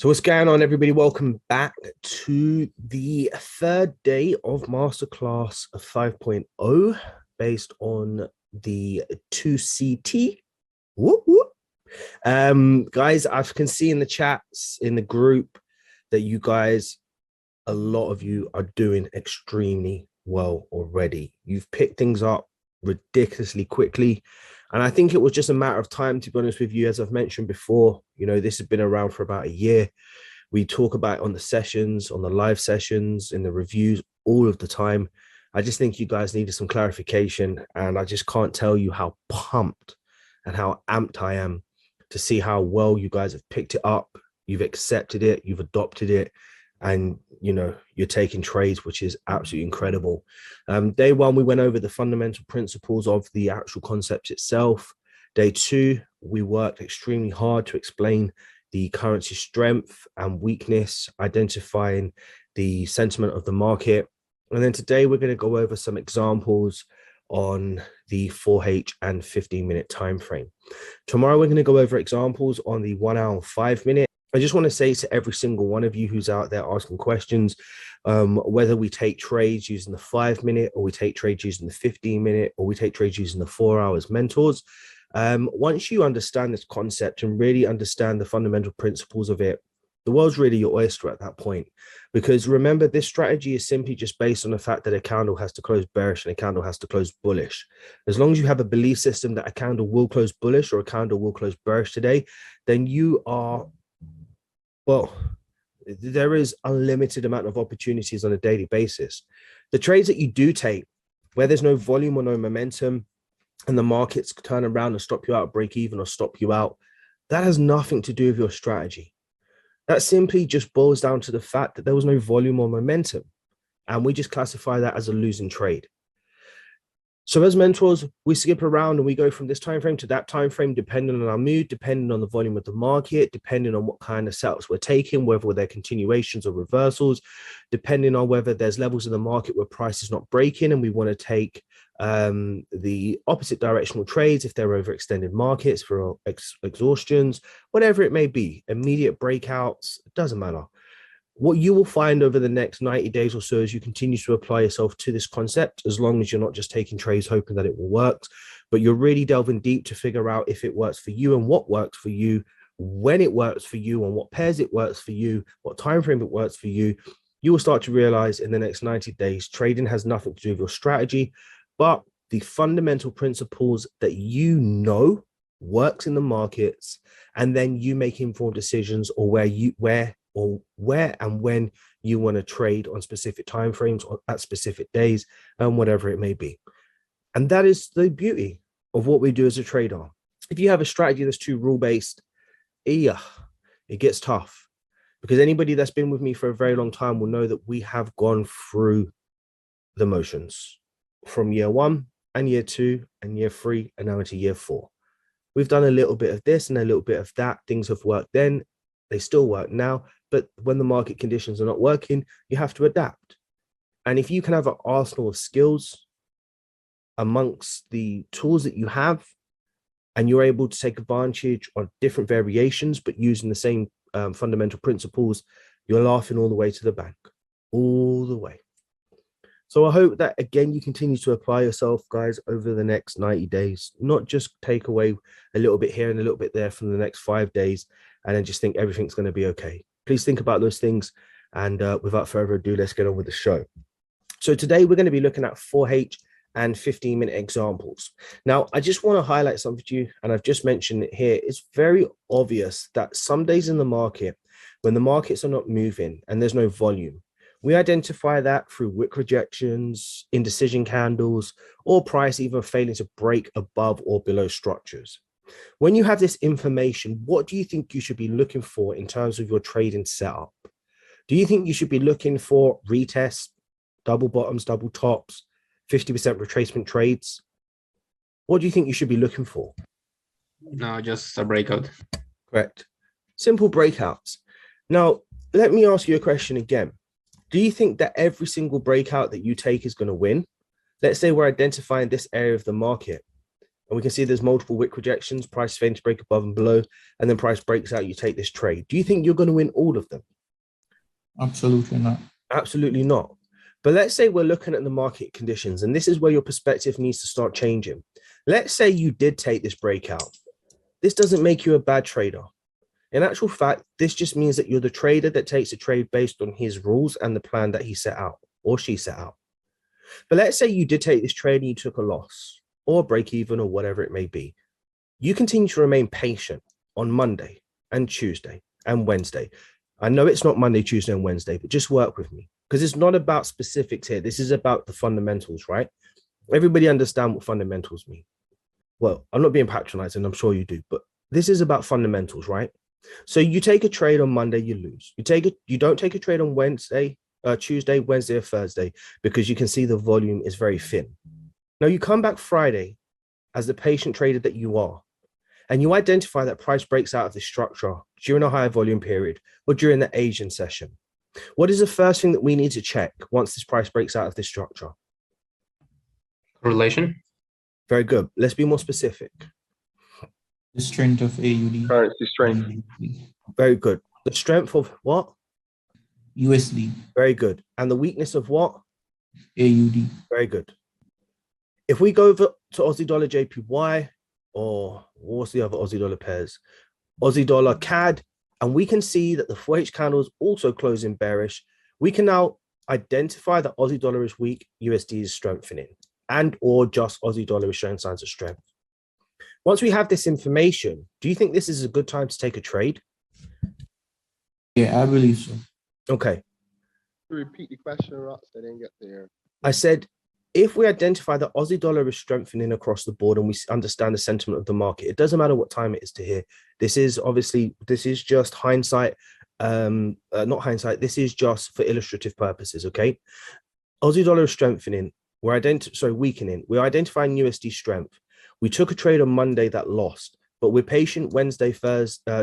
So what's going on, everybody? Welcome back to the third day of Masterclass 5.0 based on the 2CT. Whoop, whoop. Guys, I can see in the chats in the group that you guys, a lot of you are doing extremely well already. You've picked things up ridiculously quickly. And I think it was just a matter of time, to be honest with you. As I've mentioned before, this has been around for about a year. We talk about it on the sessions, on the live sessions, in the reviews, all of the time. I just think you guys needed some clarification. And I just can't tell you how pumped and how amped I am to see how well you guys have picked it up. You've accepted it, you've adopted it, and you're taking trades, which is absolutely incredible. Day one, we went over the fundamental principles of the actual concept itself. Day two, we worked extremely hard to explain the currency strength and weakness, identifying the sentiment of the market. And then today we're going to go over some examples on the 4H and 15-minute time frame. Tomorrow we're going to go over examples on the 1 hour and 5 minute. I just want to say to every single one of you who's out there asking questions, whether we take trades using the 5 minute, or we take trades using the 15 minute, or we take trades using the 4 hours mentors. Once you understand this concept and really understand the fundamental principles of it, the world's really your oyster at that point. Because remember, this strategy is simply just based on the fact that a candle has to close bearish and a candle has to close bullish. As long as you have a belief system that a candle will close bullish or a candle will close bearish today, then you are, well, there is unlimited amount of opportunities on a daily basis. The trades that you do take, where there's no volume or no momentum, and the markets turn around and stop you out, break even, or stop you out, that has nothing to do with your strategy. That simply just boils down to the fact that there was no volume or momentum, and we just classify that as a losing trade. So as mentors, we skip around and we go from this time frame to that time frame, depending on our mood, depending on the volume of the market, depending on what kind of setups we're taking, whether they're continuations or reversals, depending on whether there's levels in the market where price is not breaking and we want to take the opposite directional trades if they're overextended markets for exhaustions, whatever it may be, immediate breakouts, it doesn't matter. What you will find over the next 90 days or so as you continue to apply yourself to this concept, as long as you're not just taking trades hoping that it will work, but you're really delving deep to figure out if it works for you and what works for you, when it works for you, on what pairs it works for you, what time frame it works for you, you will start to realize in the next 90 days, trading has nothing to do with your strategy, but the fundamental principles that works in the markets, and then you make informed decisions or where and when you want to trade on specific time frames or at specific days and whatever it may be. And that is the beauty of what we do as a trader. If you have a strategy that's too rule-based, it gets tough, because anybody that's been with me for a very long time will know that we have gone through the motions from year one and year two and year three and now into year four. We've done a little bit of this and a little bit of that. Things have worked then, they still work now, but when the market conditions are not working, you have to adapt. And if you can have an arsenal of skills amongst the tools that you have, and you're able to take advantage of different variations, but using the same fundamental principles, you're laughing all the way to the bank, all the way. So I hope that, again, you continue to apply yourself, guys, over the next 90 days, not just take away a little bit here and a little bit there from the next 5 days and then just think everything's going to be okay. Please think about those things. And without further ado, let's get on with the show. So today we're going to be looking at 4H and 15-minute examples. Now, I just want to highlight something to you, and I've just mentioned it here. It's very obvious that some days in the market, when the markets are not moving and there's no volume, we identify that through wick rejections, indecision candles, or price even failing to break above or below structures. When you have this information, what do you think you should be looking for in terms of your trading setup? Do you think you should be looking for retests, double bottoms, double tops, 50% retracement trades? What do you think you should be looking for? No, just a breakout. Correct. Simple breakouts. Now, let me ask you a question again. Do you think that every single breakout that you take is going to win? Let's say we're identifying this area of the market. And we can see there's multiple wick rejections, price failing to break above and below, and then price breaks out, you take this trade. Do you think you're going to win all of them? Absolutely not. Absolutely not. But let's say we're looking at the market conditions, and this is where your perspective needs to start changing. Let's say you did take this breakout. This doesn't make you a bad trader. In actual fact, this just means that you're the trader that takes a trade based on his rules and the plan that he set out or she set out. But let's say you did take this trade and you took a loss or break even or whatever it may be. You continue to remain patient on Monday and Tuesday and Wednesday. I know it's not Monday, Tuesday, and Wednesday, but just work with me because it's not about specifics here. This is about the fundamentals, right? Everybody understand what fundamentals mean. Well, I'm not being patronizing, I'm sure you do, but this is about fundamentals, right? So you take a trade on Monday, you lose. You don't take a trade on Wednesday, Tuesday, Wednesday, or Thursday because you can see the volume is very thin. Now you come back Friday as the patient trader that you are, and you identify that price breaks out of this structure during a higher volume period or during the Asian session. What is the first thing that we need to check once this price breaks out of this structure? Correlation. Very good. Let's be more specific. The strength of AUD. Currency strength. Very good. The strength of what? USD. Very good. And the weakness of what? AUD. Very good. If we go over to Aussie dollar JPY, or what's the other Aussie dollar pairs? Aussie dollar CAD, and we can see that the 4H candle is also closing bearish. We can now identify that Aussie dollar is weak, USD is strengthening, and or just Aussie dollar is showing signs of strength. Once we have this information, do you think this is a good time to take a trade? Yeah, I believe so. Okay. Repeat the question, Rox. I didn't get there. I said, if we identify that Aussie dollar is strengthening across the board and we understand the sentiment of the market, it doesn't matter what time it is to here. This is just hindsight, not hindsight. This is just for illustrative purposes, okay? Aussie dollar is strengthening. Weakening. We're identifying USD strength. We took a trade on Monday that lost, but we're patient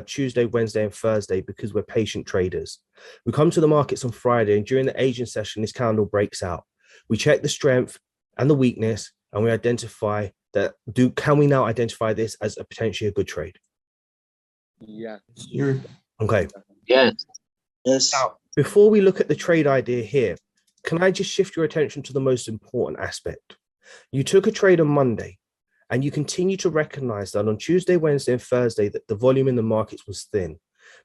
Tuesday, Wednesday, and Thursday because we're patient traders. We come to the markets on Friday, and during the Asian session, this candle breaks out. We check the strength and the weakness, and we identify that. Can we now identify this as a potentially a good trade? Yeah. Sure. Okay. Yes. Yes. Now, before we look at the trade idea here, can I just shift your attention to the most important aspect? You took a trade on Monday, and you continue to recognize that on Tuesday, Wednesday, and Thursday that the volume in the markets was thin.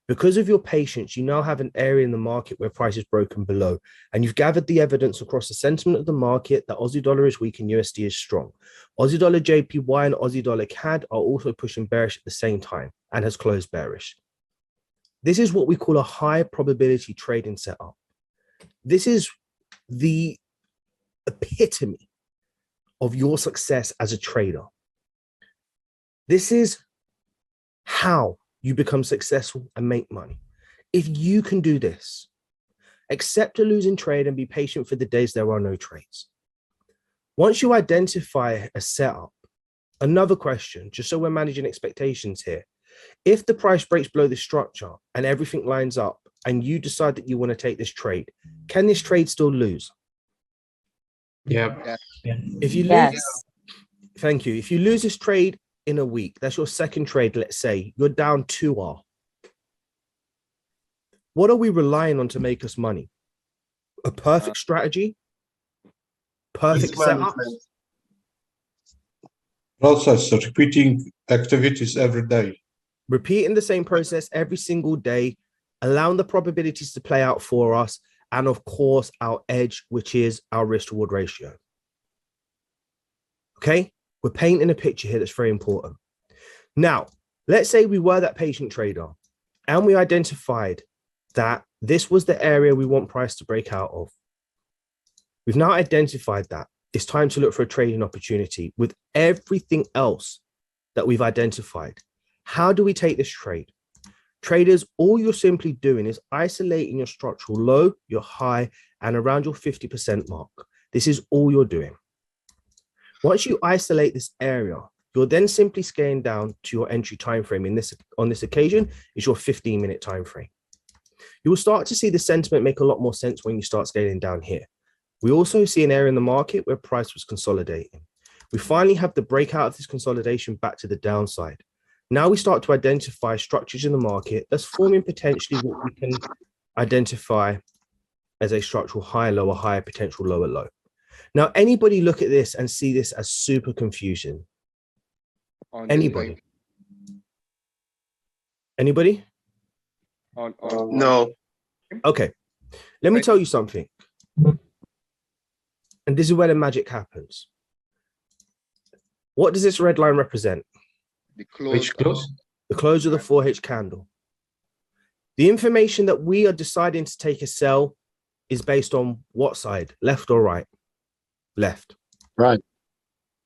Because of your patience, you now have an area in the market where price is broken below, and you've gathered the evidence across the sentiment of the market that Aussie dollar is weak and USD is strong. Aussie dollar JPY and Aussie dollar CAD are also pushing bearish at the same time and has closed bearish. This is what we call a high probability trading setup. This is the epitome of your success as a trader. This is how you become successful and make money. If you can do this, accept a losing trade and be patient for the days there are no trades. Once you identify a setup, another question, just so we're managing expectations here, if the price breaks below the structure and everything lines up and you decide that you want to take this trade, can this trade still lose? Yeah. If you lose, Yes. thank you. If you lose this trade in a week, that's your second trade, let's say, you're down 2R. What are we relying on to make us money? A perfect strategy? Perfect setup? Process, repeating activities every day. Repeating the same process every single day, allowing the probabilities to play out for us, and of course, our edge, which is our risk-reward ratio. Okay? We're painting a picture here that's very important. Now, let's say we were that patient trader and we identified that this was the area we want price to break out of. We've now identified that. It's time to look for a trading opportunity with everything else that we've identified. How do we take this trade? Traders, all you're simply doing is isolating your structural low, your high, and around your 50% mark. This is all you're doing. Once you isolate this area, you're then simply scaling down to your entry time frame. On this occasion, is your 15-minute time frame. You will start to see the sentiment make a lot more sense when you start scaling down here. We also see an area in the market where price was consolidating. We finally have the breakout of this consolidation back to the downside. Now we start to identify structures in the market that's forming potentially what we can identify as a structural high, lower, higher, potential lower, low. Now, anybody look at this and see this as super confusing? On this Anybody? thing, Anybody? on No. Okay, let me Right. tell you something. And this is where the magic happens. What does this red line represent? the close. Which close? The close of the 4H candle. The information that we are deciding to take a sell is based on what side? Left or right? Left. Right.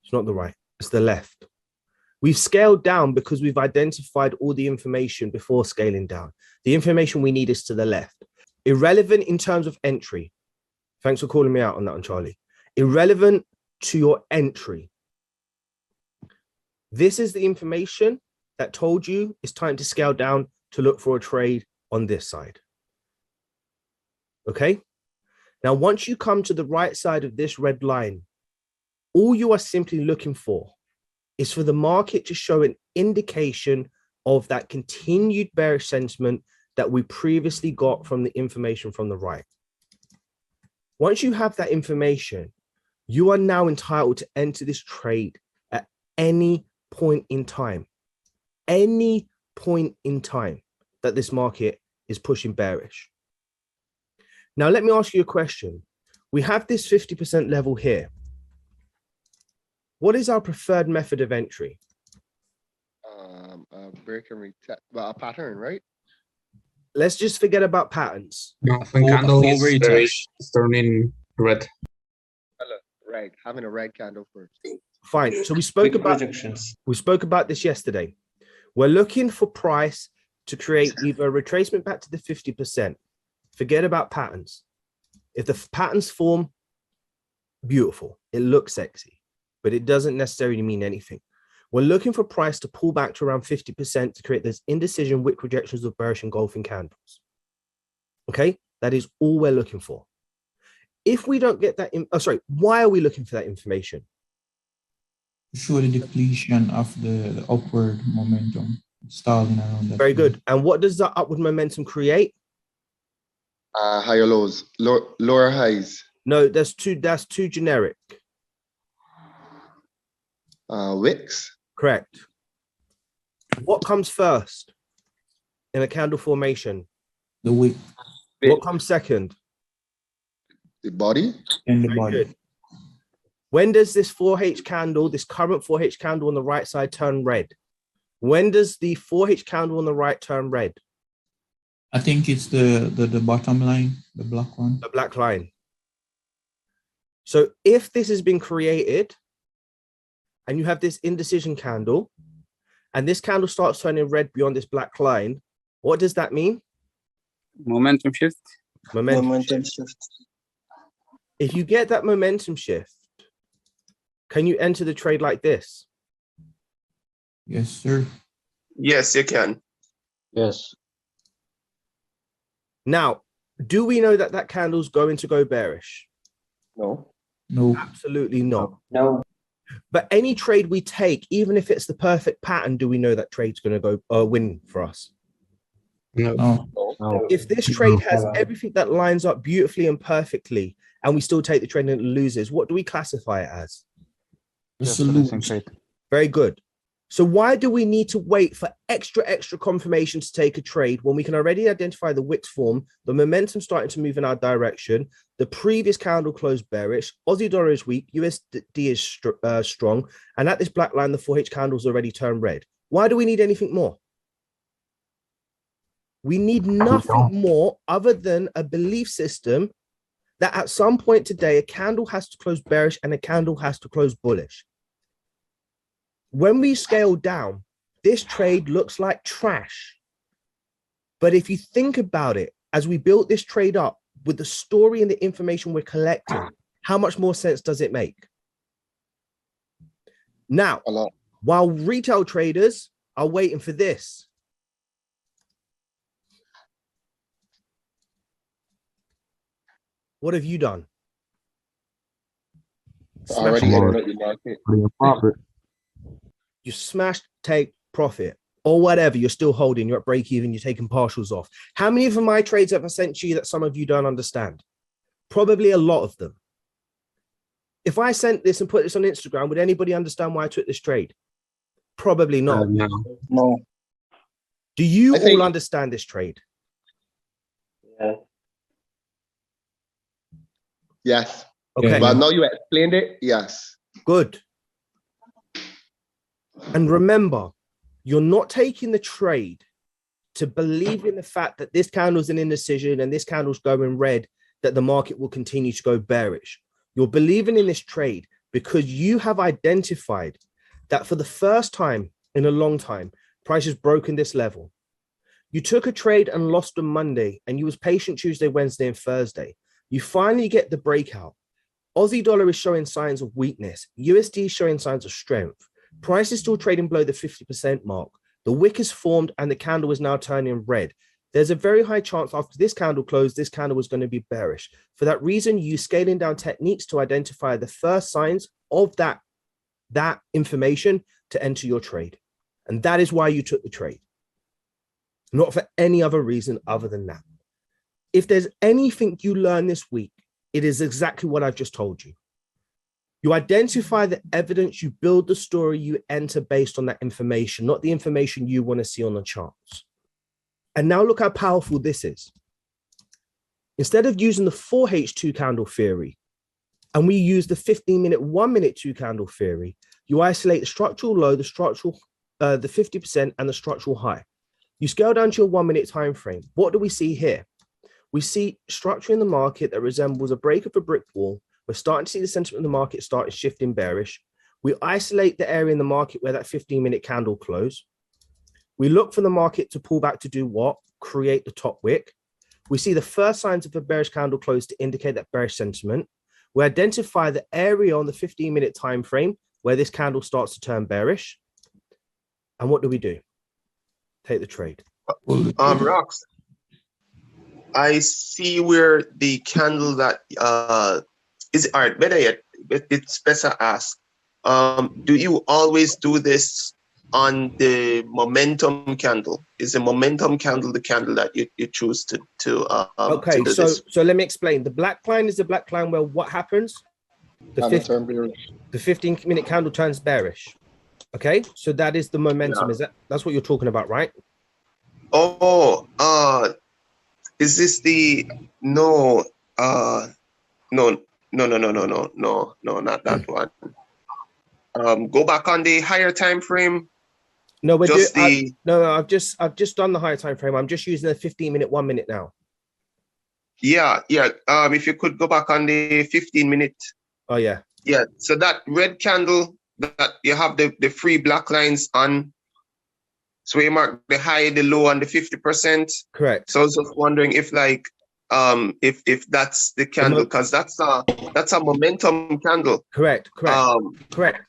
It's not the right, it's the left. We've scaled down because we've identified all the information before scaling down. The information we need is to the left. Irrelevant in terms of entry. Thanks for calling me out on that one, Charlie. Irrelevant to your entry. This is the information that told you it's time to scale down to look for a trade on this side. Okay? Now, once you come to the right side of this red line, all you are simply looking for is for the market to show an indication of that continued bearish sentiment that we previously got from the information from the right. Once you have that information, you are now entitled to enter this trade at any point in time. Any point in time that this market is pushing bearish. Now, let me ask you a question. We have this 50% level here. What is our preferred method of entry? Break and retest, well, a pattern, right? Let's just forget about patterns. No, when Four- candle four is retest. bearish, it's turning red. Right, having a red candle first. Fine. So we spoke Quick about rejections. this yesterday. We're looking for price to create either a retracement back to the 50%. Forget about patterns. If the patterns form, beautiful. It looks sexy, but it doesn't necessarily mean anything. We're looking for price to pull back to around 50% to create this indecision wick projections of bearish engulfing candles. Okay, that is all we're looking for. If we don't get that, why are we looking for that information? Show the depletion of the upward momentum stalling around that. Very level. good. And what does that upward momentum create? Higher lows, lower highs, No, that's too generic. wicks, Correct. What comes first in a candle formation? The wick What comes second? the body, and the Very body. good. When does this 4H candle, this current 4H candle on the right side turn red? When does the 4H candle on the right turn red? I think it's the bottom line, the black one. The black line. So if this has been created and you have this indecision candle and this candle starts turning red beyond this black line, what does that mean? Momentum shift. Momentum shift. If you get that momentum shift, can you enter the trade like this? Yes, sir. Yes, you can. Yes. Now, do we know that that candle's going to go bearish? no, No. Absolutely not. No. But any trade we take, even if it's the perfect pattern, do we know that trade's going to go win for us? No. No. No. If this trade has everything that lines up beautifully and perfectly, and we still take the trade and it loses, what do we classify it as? Just It's a a losing lose. trade. Very good. So why do we need to wait for extra confirmation to take a trade when we can already identify the wicks form, the momentum starting to move in our direction, the previous candle closed bearish, Aussie dollar is weak, USD is strong, and at this black line, the 4H candle's already turned red. Why do we need anything more? We need nothing more other than a belief system that at some point today, a candle has to close bearish and a candle has to close bullish. When we scale down, this trade looks like trash. But if you think about it, as we built this trade up with the story and the information we're collecting, how much more sense does it make? Now, a lot. while retail traders are waiting for this, what have you done? Already Smash in it. and out the market. Your profit. You smash, take profit or whatever. You're still holding. You're at break even. You're taking partials off. How many of my trades have I sent you that some of you don't understand? Probably a lot of them. If I sent this and put this on Instagram, would anybody understand why I took this trade? Probably not. No. No. Do you I think- all understand this trade? Yeah. Yes. Okay, Well, now you explained it. Yes. good. And remember, you're not taking the trade to believe in the fact that this candle's an indecision and this candle's going red, that the market will continue to go bearish. You're believing in this trade because you have identified that for the first time in a long time, price has broken this level. You took a trade and lost on Monday, and you was patient Tuesday, Wednesday, and Thursday. You finally get the breakout. Aussie dollar is showing signs of weakness. USD is showing signs of strength. Price is still trading below the 50% mark. The wick is formed and the candle is now turning red. There's a very high chance after this candle closed, this candle was going to be bearish. For that reason, you scaling down techniques to identify the first signs of that information to enter your trade. And that is why you took the trade. Not for any other reason other than that. If there's anything you learn this week, it is exactly what I've just told you. You identify the evidence, you build the story, you enter based on that information, not the information you want to see on the charts. And now look how powerful this is. Instead of using the 4H2 candle theory, and we use the 15-minute, 1-minute 2 candle theory, you isolate the structural low, the 50% and the structural high. You scale down to your 1-minute time frame. What do we see here? We see structure in the market that resembles a break of a brick wall. We're starting to see the sentiment of the market starting shifting bearish. We isolate the area in the market where that 15-minute candle closed. We look for the market to pull back to do what? Create the top wick. We see the first signs of a bearish candle close to indicate that bearish sentiment. We identify the area on the 15-minute time frame where this candle starts to turn bearish. And what do? Take the trade. Rox, I see where the candle that is all right. Better yet, it's better ask. Do you always do this on the momentum candle? Is the momentum candle the candle that you choose to okay, to do so this? so let me explain. The black line is the black line where what happens? The 15-minute candle turns bearish. Okay, so that is the momentum. Yeah. That's what you're talking about, right? Oh, is this the no? No, not that one. Go back on the higher time frame. No, we're Just doing. I've just done the higher time frame. I'm just using the 15-minute, 1 minute now. Yeah. If you could go back on the 15-minute. Oh yeah. Yeah. So that red candle that you have the three black lines on. So you mark the high, the low, and the 50%. Correct. So I was just wondering if if that's the candle, because that's a momentum candle. Correct. Correct.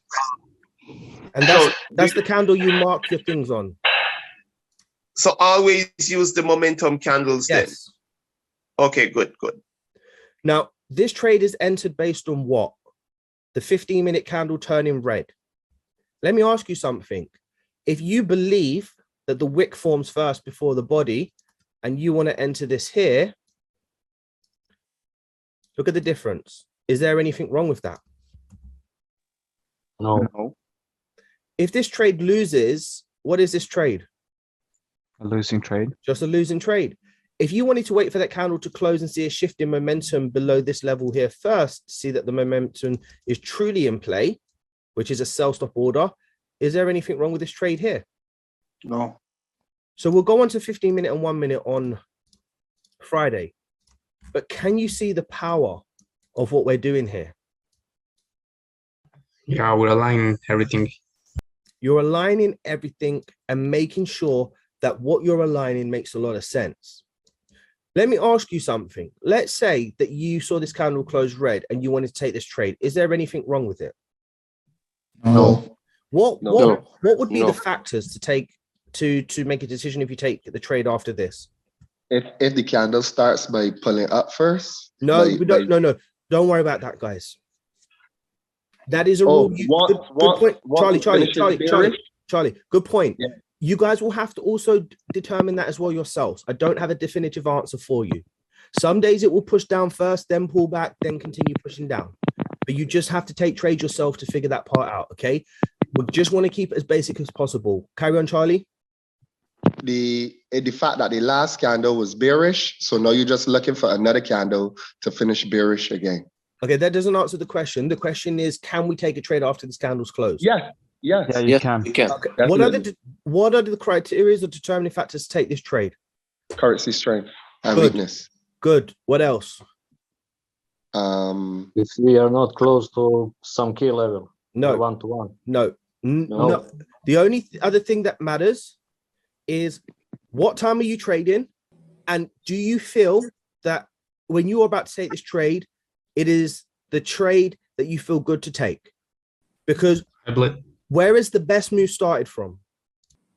And that's the candle you mark your things on. So always use the momentum candles then. Yes. Okay, good. Now, this trade is entered based on what? The 15-minute candle turning red. Let me ask you something. If you believe that the wick forms first before the body and you want to enter this here, look at the difference. Is there anything wrong with that? No. If this trade loses, what is this trade? A losing trade. Just a losing trade. If you wanted to wait for that candle to close and see a shift in momentum below this level here first, see that the momentum is truly in play, which is a sell stop order, is there anything wrong with this trade here? No. So we'll go on to 15-minute and 1 minute on Friday. But can you see the power of what we're doing here? Yeah, we're aligning everything. You're aligning everything and making sure that what you're aligning makes a lot of sense. Let me ask you something. Let's say that you saw this candle close red and you wanted to take this trade. Is there anything wrong with it? No. What would be No. the factors to take to make a decision if you take the trade after this? If the candle starts by pulling up first. No, we don't. No, don't worry about that, guys. That is a Oh, rule. what Good point. what Charlie, good point. Yeah. You guys will have to also determine that as well yourselves. I don't have a definitive answer for you. Some days it will push down first, then pull back, then continue pushing down. But you just have to take trades yourself to figure that part out, okay? We just want to keep it as basic as possible. Carry on, Charlie. The fact that the last candle was bearish, so now you're just looking for another candle to finish bearish again. Okay, that doesn't answer the question. The question is, can we take a trade after this candle's closed? Yes, yes. Yeah, you can. You can. Okay. Definitely. What are the criteria or determining factors to take this trade? Currency strength and Good. weakness. Good. What else? If we are not close to some key level, No. 1-to-1. No. No. No. The only other thing that matters is what time are you trading, and do you feel that when you are about to take this trade, it is the trade that you feel good to take? Because I believe, where is the best move started from?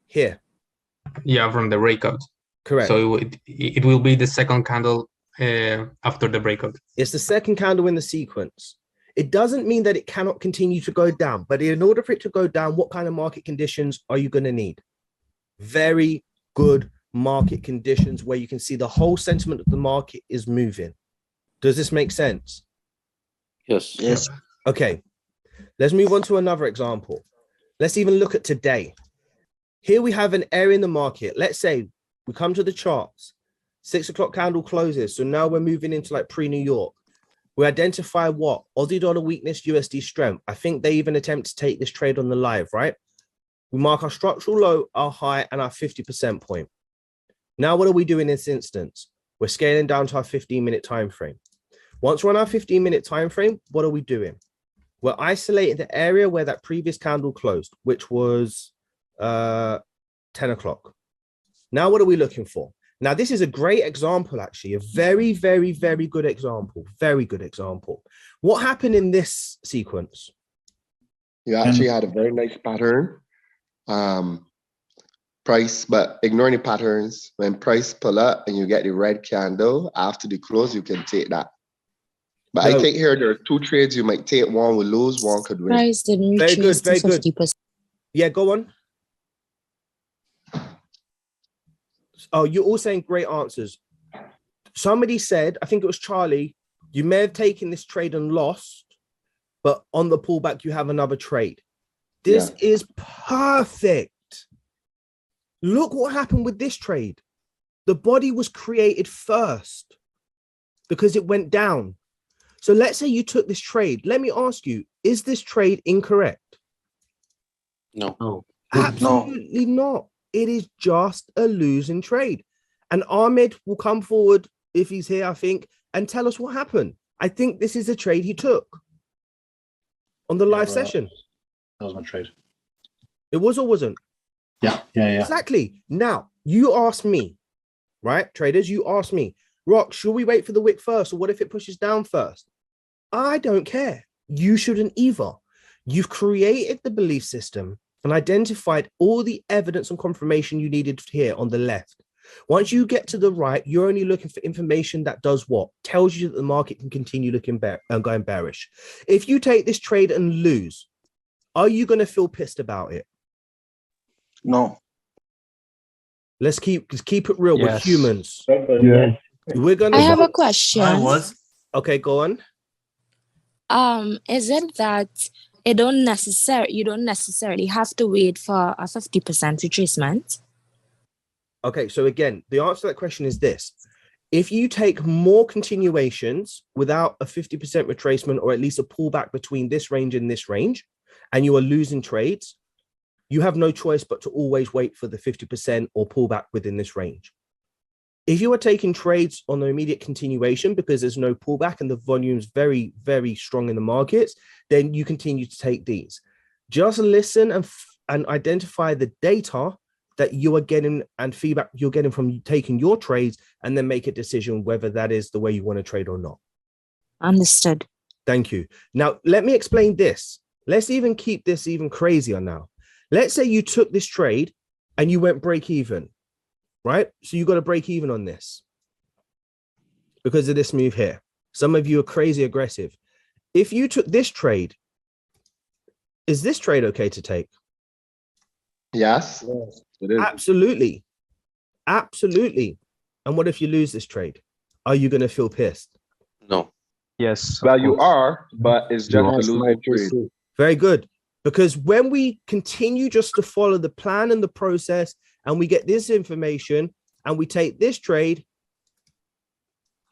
Here. yeah, from the breakout. Correct. So it will be the second candle after the breakout. It's the second candle in the sequence. It doesn't mean that it cannot continue to go down, but in order for it to go down, what kind of market conditions are you going to need? Very good market conditions where you can see the whole sentiment of the market is moving. Does this make sense? Yes. Yes. Okay, let's move on to another example. Let's even look at today. Here we have an area in the market. Let's say we come to the charts, 6 o'clock candle closes. So now we're moving into like pre-New York. We identify what? Aussie dollar weakness, USD strength. I think they even attempt to take this trade on the live, right? We mark our structural low, our high, and our 50% point. Now, what are we doing in this instance? We're scaling down to our 15-minute time frame. Once we're on our 15-minute time frame, what are we doing? We're isolating the area where that previous candle closed, which was 10 o'clock. Now, what are we looking for? Now, this is a great example, actually, a very, very, very good example. Very good example. What happened in this sequence? You actually had a very nice pattern. Price, but ignoring the patterns, when price pull up and you get the red candle after the close, you can take that. But I think here there are two trades you might take. One will lose, one could win. Price didn't Very good, retrace very to good. 50%. Yeah, go on. Oh, you're all saying great answers. Somebody said, I think it was Charlie, you may have taken this trade and lost, but on the pullback, you have another trade. This is perfect. Look what happened with this trade. The body was created first because it went down. So let's say you took this trade. Let me ask you, is this trade incorrect? No. No. Absolutely not. It is just a losing trade. And Ahmed will come forward if he's here, I think, and tell us what happened. I think this is a trade he took on the live session. That was my trade. It was or wasn't? Yeah. Exactly. Now, you ask me, right, traders, you ask me, Rock, should we wait for the wick first, or what if it pushes down first? I don't care. You shouldn't either. You've created the belief system and identified all the evidence and confirmation you needed here on the left. Once you get to the right, you're only looking for information that does what? Tells you that the market can continue looking going bearish. If you take this trade and lose, are you going to feel pissed about it? No. Let's keep it real with humans. Yeah. We're gonna. I have a question. Okay, go on. Is it that you don't necessarily have to wait for a 50% retracement? Okay, so again, the answer to that question is this. If you take more continuations without a 50% retracement, or at least a pullback between this range and this range, and you are losing trades, you have no choice but to always wait for the 50% or pullback within this range. If you are taking trades on the immediate continuation because there's no pullback and the volume's very, very strong in the markets, then you continue to take these. Just listen and identify the data that you are getting and feedback you're getting from taking your trades, and then make a decision whether that is the way you want to trade or not. Understood. Thank you. Now, let me explain this. Let's even keep this even crazier now. Let's say you took this trade and you went break even, right? So you got to break even on this because of this move here. Some of you are crazy aggressive. If you took this trade Is this trade okay to take? Yes, it is. Absolutely. Absolutely. And what if you lose this trade? Are you going to feel pissed? No. Yes. Well, you are, but it's just a That's my losing trade. PC. Very good. Because when we continue just to follow the plan and the process, and we get this information and we take this trade,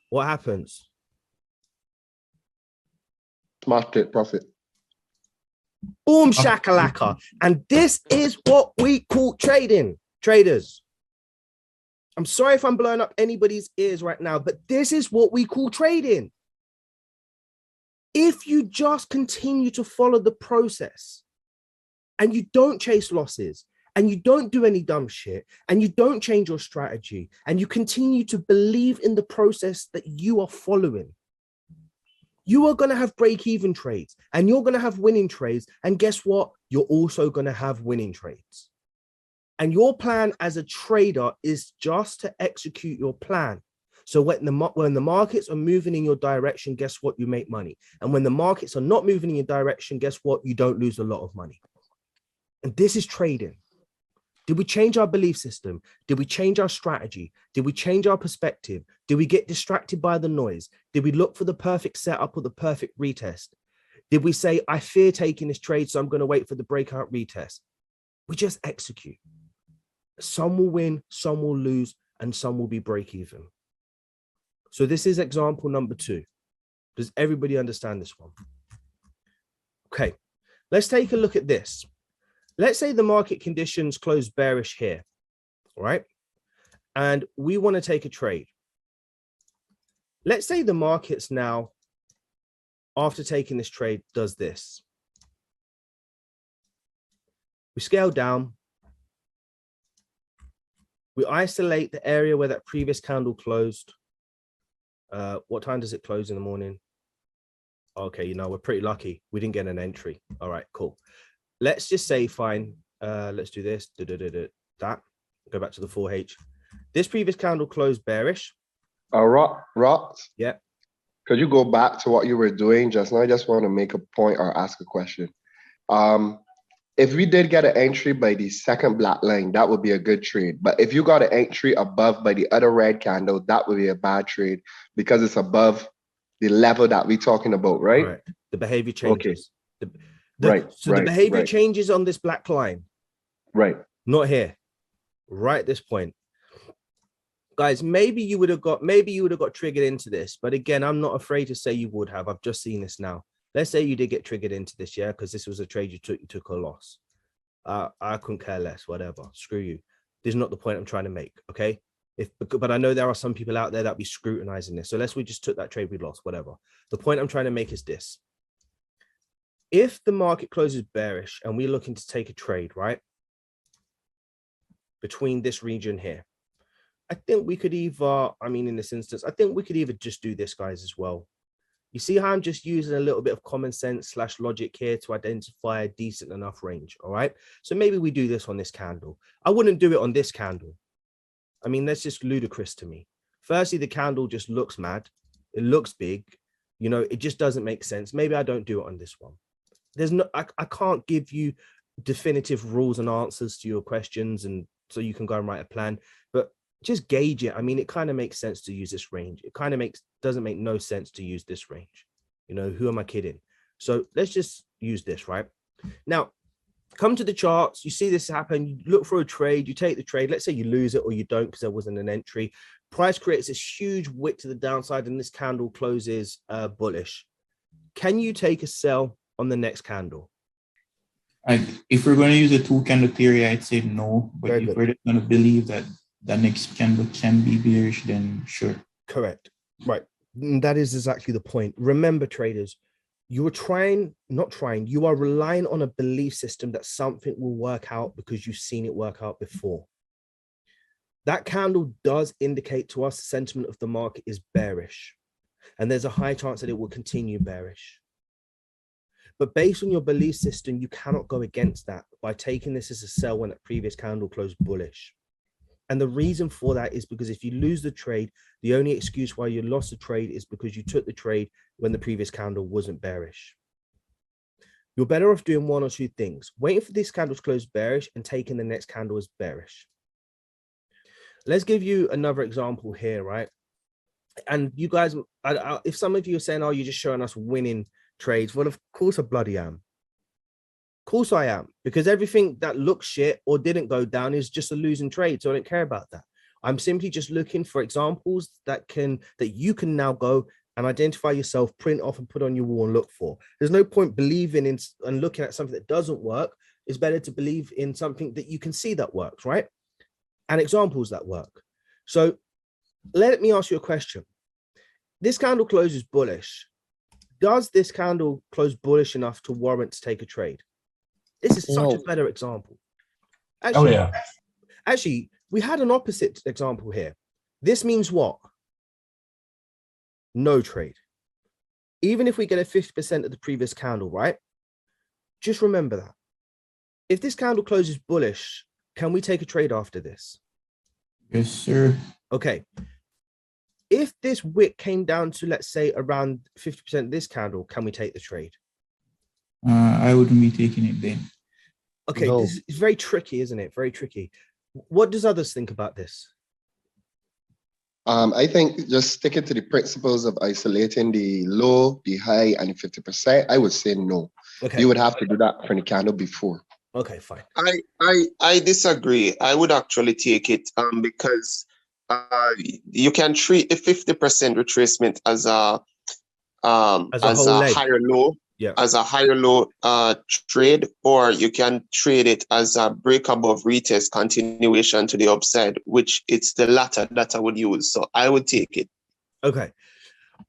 what happens? Smart it, profit. Boom shakalaka. And this is what we call trading, traders. I'm sorry if I'm blowing up anybody's ears right now, but this is what we call trading. If you just continue to follow the process and you don't chase losses and you don't do any dumb shit and you don't change your strategy and you continue to believe in the process that you are following, you are going to have break-even trades and you're going to have winning trades. And guess what? You're also going to have winning trades. And your plan as a trader is just to execute your plan. So when the markets are moving in your direction, guess what? You make money. And when the markets are not moving in your direction, guess what? You don't lose a lot of money. And this is trading. Did we change our belief system? Did we change our strategy? Did we change our perspective? Did we get distracted by the noise? Did we look for the perfect setup or the perfect retest? Did we say, I fear taking this trade, so I'm going to wait for the breakout retest? We just execute. Some will win, some will lose, and some will be break even. So this is example number 2. Does everybody understand this one? Okay, let's take a look at this. Let's say the market conditions close bearish here, all right? And we want to take a trade. Let's say the markets now, after taking this trade, does this. We scale down. We isolate the area where that previous candle closed. What time does it close in the morning? Okay, we're pretty lucky. We didn't get an entry. All right, cool. Let's just say, fine. Let's do this. That. Go back to the 4H. This previous candle closed bearish. Rock. Yeah. Could you go back to what you were doing just now? I just want to make a point or ask a question. If we did get an entry by the second black line, that would be a good trade. But if you got an entry above by the other red candle, that would be a bad trade because it's above the level that we're talking about, right? Right. The behavior changes. Okay. The behavior changes on this black line. Right. Not here. Right at this point. Guys, maybe you would have got triggered into this. But again, I'm not afraid to say you would have. I've just seen this now. Let's say you did get triggered into this, yeah, because this was a trade you took a loss. I couldn't care less, whatever. Screw you. This is not the point I'm trying to make, okay? But I know there are some people out there that be scrutinizing this. So we just took that trade we lost, whatever. The point I'm trying to make is this. If the market closes bearish and we're looking to take a trade, right, between this region here, I think we could either, in this instance, I think we could either just do this, guys, as well. You see how I'm just using a little bit of common sense / logic here to identify a decent enough range, all right? So maybe we do this on this candle. I wouldn't do it on this candle. That's just ludicrous to me. Firstly, the candle just looks mad. It looks big. It just doesn't make sense. Maybe I don't do it on this one. I can't give you definitive rules and answers to your questions, and so you can go and write a plan, but just gauge it. It kind of makes sense to use this range. It kind of doesn't make no sense to use this range. Who am I kidding? So let's just use this, right? Now, come to the charts. You see this happen. You look for a trade. You take the trade. Let's say you lose it or you don't because there wasn't an entry. Price creates this huge wick to the downside and this candle closes bullish. Can you take a sell on the next candle? If we're going to use a 2-candle theory, I'd say no. But if we're going to believe that the next candle can be bearish, then sure. Correct. Right. And that is exactly the point. Remember, traders, you are relying on a belief system that something will work out because you've seen it work out before. That candle does indicate to us the sentiment of the market is bearish. And there's a high chance that it will continue bearish. But based on your belief system, you cannot go against that by taking this as a sell when that previous candle closed bullish. And the reason for that is because if you lose the trade, the only excuse why you lost the trade is because you took the trade when the previous candle wasn't bearish. you're better off doing one or two things. Waiting for this candle to close bearish and taking the next candle as bearish. Let's give you another example here, right? And you guys, if some of you are saying, oh, you're just showing us winning trades, well, of course I bloody am. Of course I am, because everything that looks shit or didn't go down is just a losing trade. So I don't care about that. I'm simply just looking for examples that you can now go and identify yourself, print off and put on your wall and look for. There's no point believing in and looking at something that doesn't work. It's better to believe in something that you can see that works, right? And examples that work. So let me ask you a question. This candle closes bullish. Does this candle close bullish enough to warrant to take a trade? This is such a better example. Actually, we had an opposite example here. This means what? No trade. Even if we get a 50% of the previous candle, right? Just remember that. If this candle closes bullish, can we take a trade after this? Yes, sir. Okay. If this wick came down to, let's say, around 50% of this candle, can we take the trade? I wouldn't be taking it then. Okay, No. this is very tricky, isn't it? Very tricky. What does others think about this? I think just sticking to the principles of isolating the low, the high, and the 50%, I would say no. Okay. You would have to do that for the candle before. Okay, fine. I disagree. I would actually take it because you can treat the 50% retracement as a higher low, as a higher low trade, or you can trade it as a break above retest continuation to the upside, which it's the latter that I would use. So I would take it. Okay.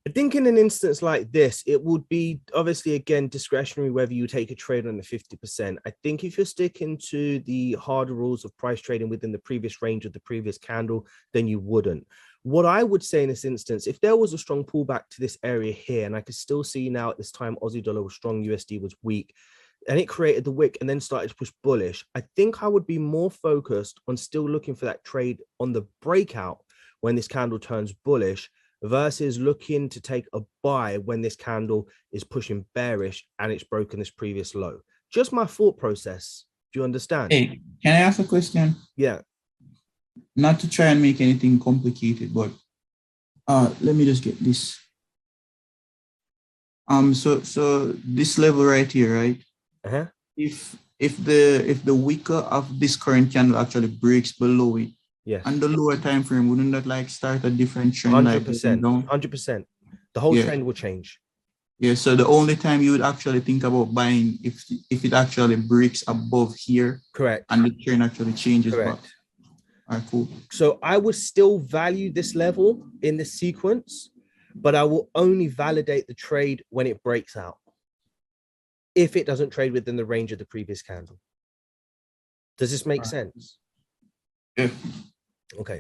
I think in an instance like this, it would be obviously, again, discretionary whether you take a trade on the 50%. I think if you're sticking to the harder rules of price trading within the previous range of the previous candle, then you wouldn't. What I would say in this instance, if there was a strong pullback to this area here, and I could still see now at this time, Aussie dollar was strong, USD was weak, and it created the wick and then started to push bullish, I think I would be more focused on still looking for that trade on the breakout when this candle turns bullish, versus looking to take a buy when this candle is pushing bearish and it's broken this previous low. Just my thought process. Do you understand? Hey, can I ask a question? Yeah. Not to try and make anything complicated, but let me just get this. So this level right here, right? Uh-huh. If the wicker of this current candle actually breaks below it, yes, and the lower time frame, wouldn't that like start a different trend? 100%, 100%. The whole trend will change. Yeah. So the only time you would actually think about buying if it actually breaks above here, correct, and the trend actually changes. Correct. Back. All right, cool. So I would still value this level in this sequence, but I will only validate the trade when it breaks out, if it doesn't trade within the range of the previous candle. Does this make sense? Yeah. Okay.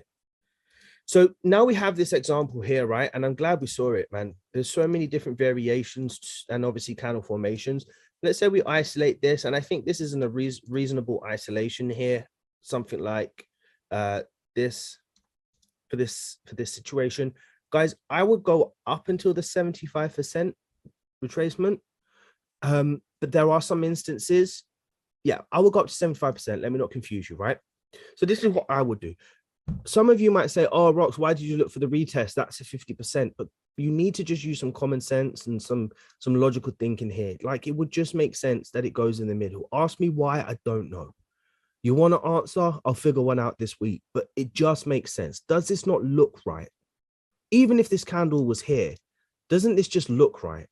So now we have this example here, right? And I'm glad we saw it, man. There's so many different variations and obviously candle formations. Let's say we isolate this, and I think this isn't a reasonable isolation here. Something like this for this situation. Guys, I would go up until the 75% retracement. But there are some instances, yeah, I will go up to 75%. Let me not confuse you, right? So this is what I would do. Some of you might say, oh, Rox, why did you look for the retest? That's a 50%. But you need to just use some common sense and some logical thinking here. Like, it would just make sense that it goes in the middle. Ask me why, I don't know. You want to answer? I'll figure one out this week. But it just makes sense. Does this not look right? Even if this candle was here, doesn't this just look right?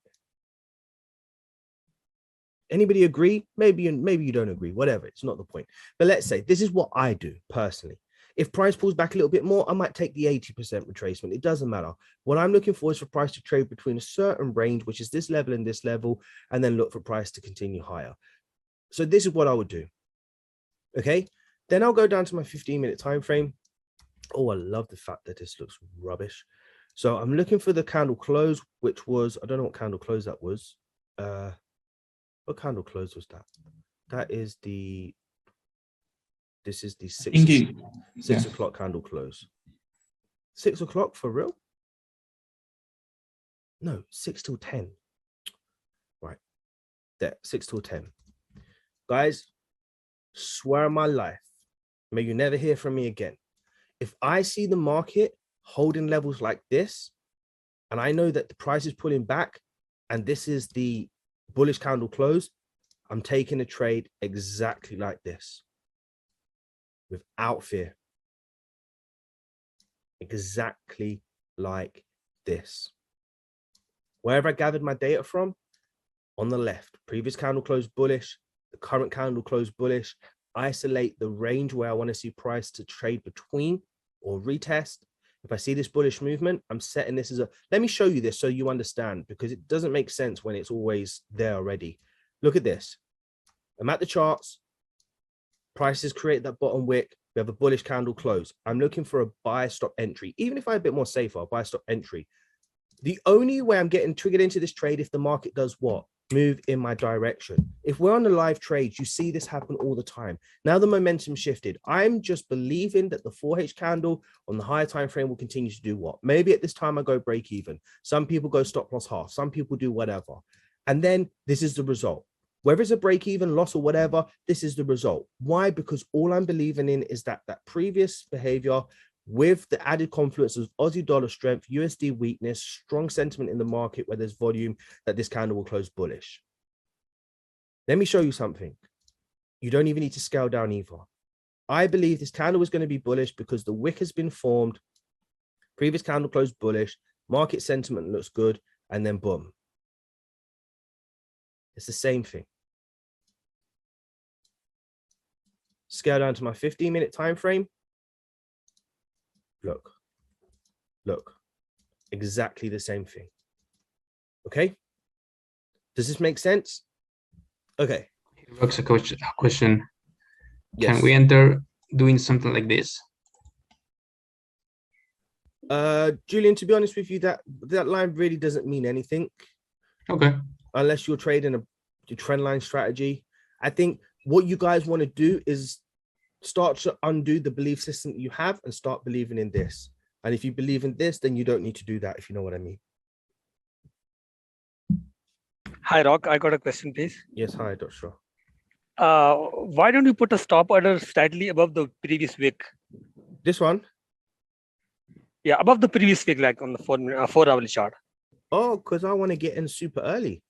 Anybody agree? Maybe you don't agree, whatever, it's not the point. But let's say this is what I do personally. If price pulls back a little bit more, I might take the 80% retracement. It doesn't matter. What I'm looking for is for price to trade between a certain range, which is this level and this level, and then look for price to continue higher. So this is what I would do. Okay, then I'll go down to my 15-minute time frame. Oh, I love the fact that this looks rubbish. So I'm looking for the candle close, which was, I don't know what candle close that was. What candle close was that? That is the, this is the 6 o'clock candle close. 6 o'clock for real? No, 6 till 10. Right. There, 6 till 10. Guys, swear on my life, may you never hear from me again. If I see the market holding levels like this, and I know that the price is pulling back, and this is the bullish candle close, I'm taking a trade exactly like this, without fear. Exactly like this. Wherever I gathered my data from, on the left, previous candle closed bullish, the current candle closed bullish, isolate the range where I want to see price to trade between or retest. If I see this bullish movement, I'm setting this as a, let me show you this so you understand, because it doesn't make sense when it's always there already. Look at this. I'm at the charts. Prices create that bottom wick. We have a bullish candle close. I'm looking for a buy stop entry. Even if I'm a bit more safer, I'll buy stop entry. The only way I'm getting triggered into this trade if the market does what? Move in my direction. If we're on the live trades, you see this happen all the time. Now the momentum shifted. I'm just believing that the 4H candle on the higher time frame will continue to do what? Maybe at this time I go break even. Some people go stop loss half. Some people do whatever. And then this is the result. Whether it's a break even, loss or whatever, this is the result. Why? Because all I'm believing in is that previous behavior with the added confluence of Aussie dollar strength, USD weakness, strong sentiment in the market where there's volume, that this candle will close bullish. Let me show you something. You don't even need to scale down either. I believe this candle is going to be bullish because the wick has been formed. Previous candle closed bullish. Market sentiment looks good. And then boom. It's the same thing. Scale down to my 15-minute time frame. Look, exactly the same thing. Okay, does this make sense? Okay. Rocks, a question. Yes. Can we enter doing something like this? Julian, to be honest with you, that line really doesn't mean anything. Okay. Unless you're trading a trend line strategy. I think what you guys want to do is start to undo the belief system that you have and start believing in this. And if you believe in this, then you don't need to do that, if you know what I mean. Hi, Rock. I got a question, please. Yes, hi, Dr. Shaw. Why don't you put a stop order slightly above the previous wick? This one? Yeah, above the previous wick, like on the 4-hourly chart. Oh, because I want to get in super early.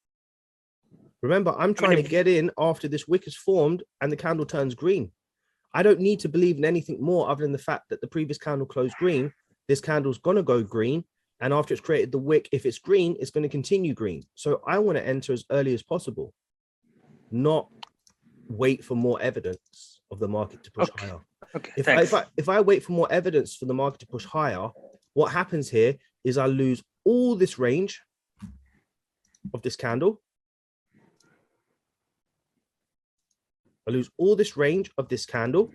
Remember, I'm trying to get in after this wick is formed and the candle turns green. I don't need to believe in anything more other than the fact that the previous candle closed green. This candle's going to go green. And after it's created the wick, if it's green, it's going to continue green. So I want to enter as early as possible, not wait for more evidence of the market to push higher. Okay, if I wait for more evidence for the market to push higher, what happens here is I lose all this range of this candle. I lose all this range of this candle.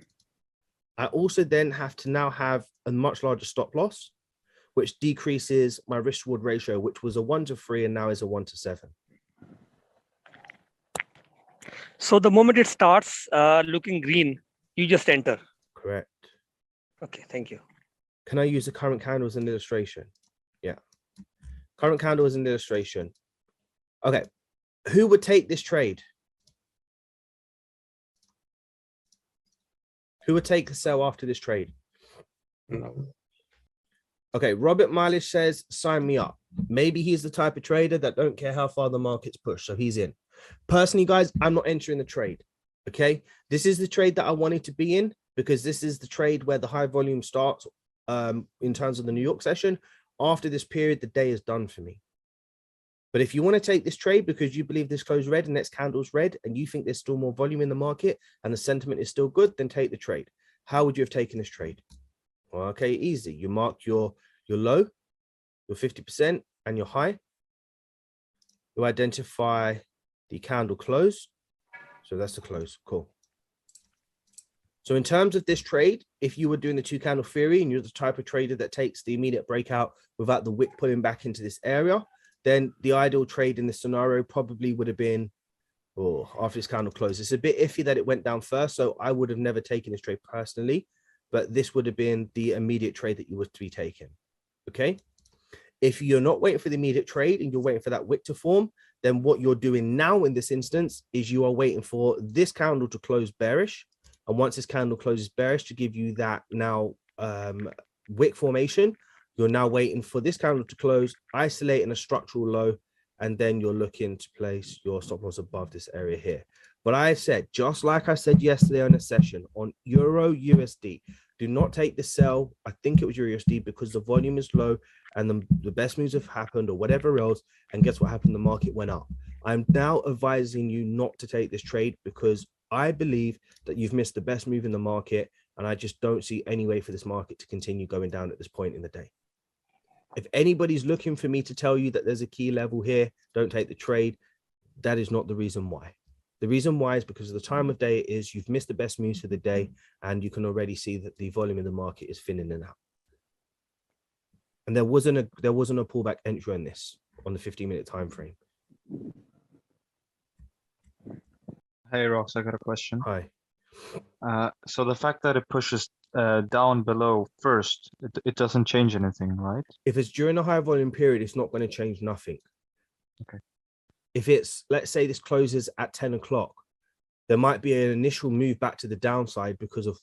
I also then have to now have a much larger stop loss, which decreases my risk reward ratio, which was a 1-to-3 and now is a 1-to-7. So the moment it starts looking green, you just enter. Correct. Okay, thank you. Can I use the current candle as an illustration? Yeah. Current candle as an illustration. Okay. Who would take this trade? Who would take the sell after this trade? No. Okay, Robert Mileage says, sign me up. Maybe he's the type of trader that don't care how far the market's pushed, so he's in. Personally, guys, I'm not entering the trade, okay? This is the trade that I wanted to be in because this is the trade where the high volume starts in terms of the New York session. After this period, the day is done for me. But if you want to take this trade because you believe this closed red and next candle's red and you think there's still more volume in the market and the sentiment is still good, then take the trade. How would you have taken this trade? Well, okay, easy. You mark your low, your 50% and your high. You identify the candle close. So that's the close. Cool. So in terms of this trade, if you were doing the 2-candle theory and you're the type of trader that takes the immediate breakout without the wick pulling back into this area, then the ideal trade in this scenario probably would have been, after this candle closed. It's a bit iffy that it went down first, so I would have never taken this trade personally, but this would have been the immediate trade that you were to be taking, okay? If you're not waiting for the immediate trade and you're waiting for that wick to form, then what you're doing now in this instance is you are waiting for this candle to close bearish. And once this candle closes bearish to give you that now wick formation, you're now waiting for this candle to close, isolating a structural low, and then you're looking to place your stop loss above this area here. But I said, just like I said yesterday on a session on Euro USD, do not take the sell. I think it was Euro USD because the volume is low and the best moves have happened or whatever else. And guess what happened? The market went up. I'm now advising you not to take this trade because I believe that you've missed the best move in the market. And I just don't see any way for this market to continue going down at this point in the day. If anybody's looking for me to tell you that there's a key level here, don't take the trade. That is not the reason why. The reason why is because of the time of day it is, you've missed the best moves for the day, and you can already see that the volume in the market is thinning out. And there wasn't a pullback entry on this on the 15-minute time frame. Hey, Rox, I got a question. Hi. So the fact that it pushes down below first, it doesn't change anything, right? If it's during a high volume period, it's not going to change nothing. Okay. If it's, let's say this closes at 10 o'clock, there might be an initial move back to the downside because of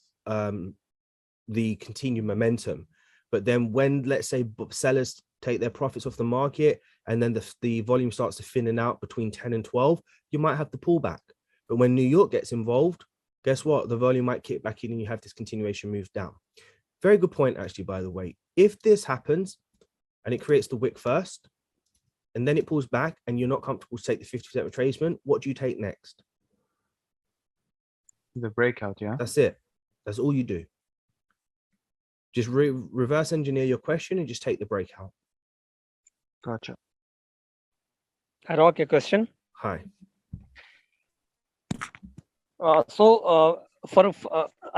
the continued momentum. But then when, let's say, sellers take their profits off the market and then the volume starts to thin out between 10 and 12, you might have the pullback. But when New York gets involved, guess what? The volume might kick back in and you have this continuation move down. Very good point, actually, by the way. If this happens and it creates the wick first, and then it pulls back and you're not comfortable to take the 50% retracement, what do you take next? The breakout, yeah? That's it. That's all you do. Just reverse engineer your question and just take the breakout. Gotcha. Rock, a question. Hi. I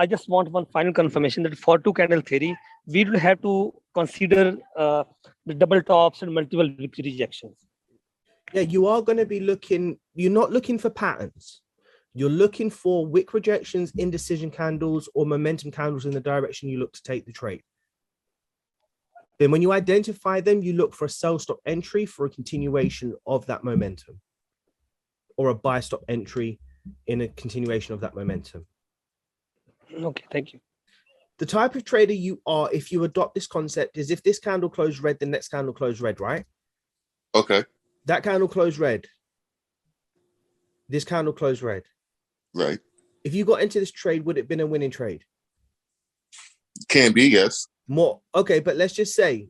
just want one final confirmation that for two candle theory, we will have to consider the double tops and multiple wick rejections. Yeah, you are going to be looking, you're not looking for patterns. You're looking for wick rejections, indecision candles, or momentum candles in the direction you look to take the trade. Then when you identify them, you look for a sell stop entry for a continuation of that momentum, or a buy stop entry in a continuation of that momentum. Okay, thank you. The type of trader you are, if you adopt this concept, is if this candle closed red, the next candle closed red, right? Okay. That candle closed red. This candle closed red. Right. If you got into this trade, would it have been a winning trade? Can be, yes. More. Okay, but let's just say,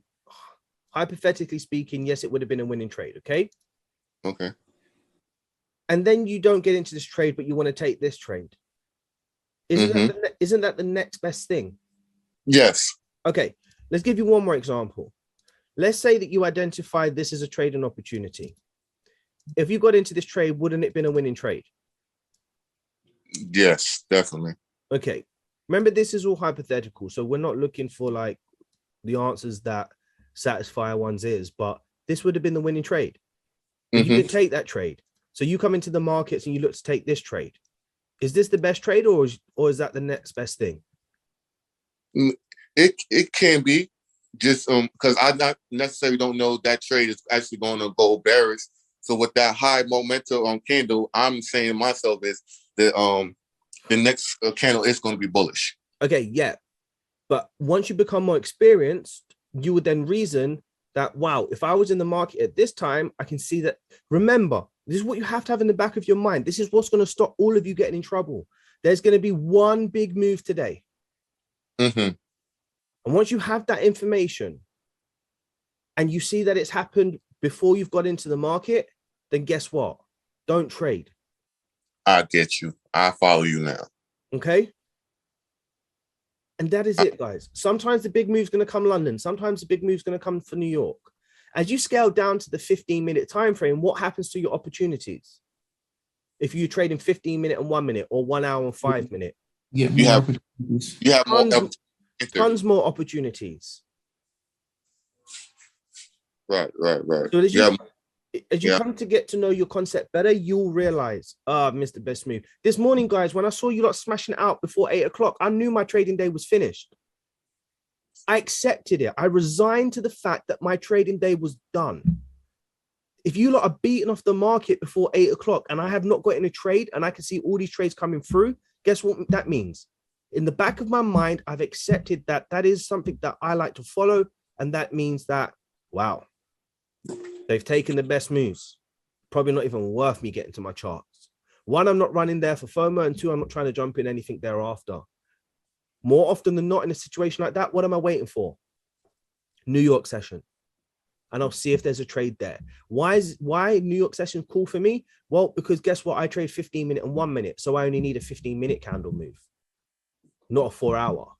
hypothetically speaking, yes, it would have been a winning trade, okay? Okay. And then you don't get into this trade, but you want to take this trade. Isn't that the next best thing? Yes. Okay, let's give you one more example. Let's say that you identify this as a trading opportunity. If you got into this trade, wouldn't it have been a winning trade? Yes, definitely. Okay. Remember, this is all hypothetical. So we're not looking for like the answers that satisfy one's ears, but this would have been the winning trade. But you didn't take that trade. So you come into the markets and you look to take this trade. Is this the best trade or is that the next best thing? It can be just because I not necessarily don't know that trade is actually going to go bearish. So with that high momentum candle, I'm saying to myself is that the next candle is going to be bullish. Okay, yeah. But once you become more experienced, you would then reason that, wow, if I was in the market at this time, I can see that. Remember, this is what you have to have in the back of your mind. This is what's going to stop all of you getting in trouble. There's going to be one big move today. And once you have that information and you see that it's happened before you've got into the market, then guess what? Don't trade. I get you. I follow you now. Okay. And that is it, guys. Sometimes the big move's going to come London. Sometimes the big move's going to come for New York. As you scale down to the 15-minute time frame, what happens to your opportunities? If you trade in 15-minute and 1 minute or 1 hour and 5 minute, you have tons more opportunities. Right. So as you come to get to know your concept better, you'll realize, missed the best move. This morning, guys, when I saw you lot smashing it out before 8 o'clock, I knew my trading day was finished. I accepted it. I resigned to the fact that my trading day was done. If you lot are beating off the market before 8 o'clock and I have not got in a trade and I can see all these trades coming through, guess what that means? In the back of my mind, I've accepted that that is something that I like to follow. And that means that, wow, they've taken the best moves. Probably not even worth me getting to my charts. One, I'm not running there for FOMO, and two, I'm not trying to jump in anything thereafter. More often than not in a situation like that, what am I waiting for? New York session. And I'll see if there's a trade there. Why New York session cool for me? Well, because guess what? I trade 15-minute and 1 minute. So I only need a 15-minute candle move, not a 4-hour.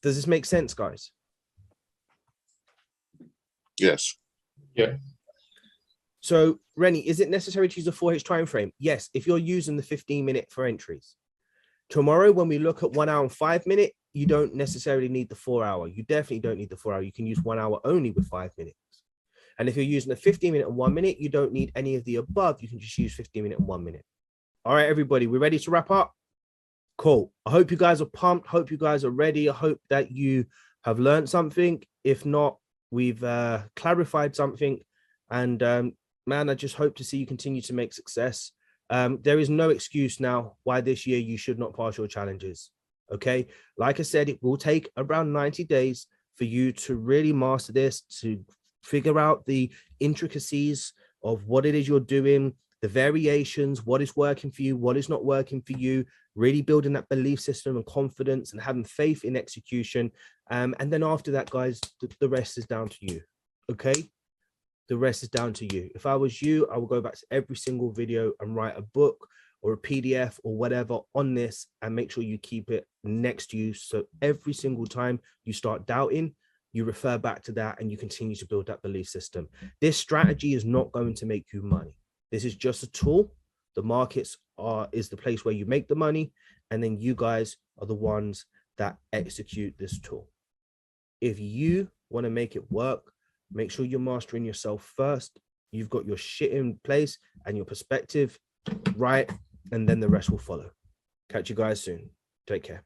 Does this make sense, guys? Yes. Yeah. So, Rennie, is it necessary to use a 4H time frame? Yes, if you're using the 15-minute for entries. Tomorrow, when we look at 1 hour and 5 minute, you don't necessarily need the 4-hour. You definitely don't need the 4 hour. You can use 1 hour only with 5 minutes. And if you're using the 15-minute and 1 minute, you don't need any of the above. You can just use 15-minute and 1 minute. All right, everybody, we ready to wrap up? Cool. I hope you guys are pumped. Hope you guys are ready. I hope that you have learned something. If not, we've clarified something. And man, I just hope to see you continue to make success. There is no excuse now why this year you should not pass your challenges. Okay. Like I said, it will take around 90 days for you to really master this, to figure out the intricacies of what it is you're doing, the variations, what is working for you, what is not working for you, really building that belief system and confidence and having faith in execution. And then after that, guys, the rest is down to you. Okay. The rest is down to you. If I was you, I would go back to every single video and write a book or a PDF or whatever on this and make sure you keep it next to you. So every single time you start doubting, you refer back to that and you continue to build that belief system. This strategy is not going to make you money. This is just a tool. The markets is the place where you make the money. And then you guys are the ones that execute this tool. If you want to make it work, make sure you're mastering yourself first. You've got your shit in place and your perspective right, and then the rest will follow. Catch you guys soon. Take care.